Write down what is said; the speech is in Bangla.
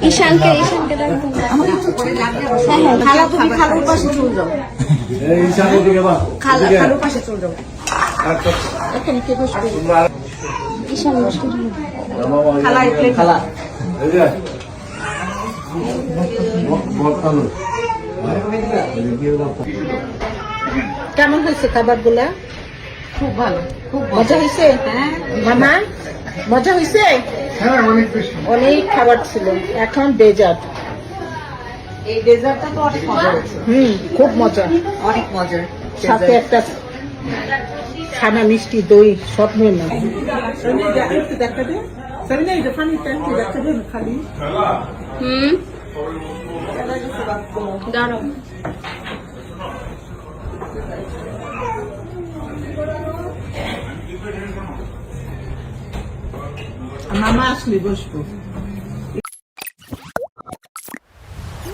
ঈশানকে খালুর পাশে চলে যাও, খালুর পাশে চলে যাও। এখানে কে বসবে? ঈশান বসে খালা একলে খালা। কেমন হয়েছে খাবার গুলা? খুব ভালো, খুব মজা হয়েছে। মামা মজা হয়েছে? অনেক খাবার ছিল। এখন ডেজার্ট। এই ডেজার্টটা তো অনেক মজা হয়েছে। খুব মজা, অনেক মজা। সাথে একটা ছানা, মিষ্টি, দই সব নিয়ে না। দাঁড়াও মামা আসলে বসবো।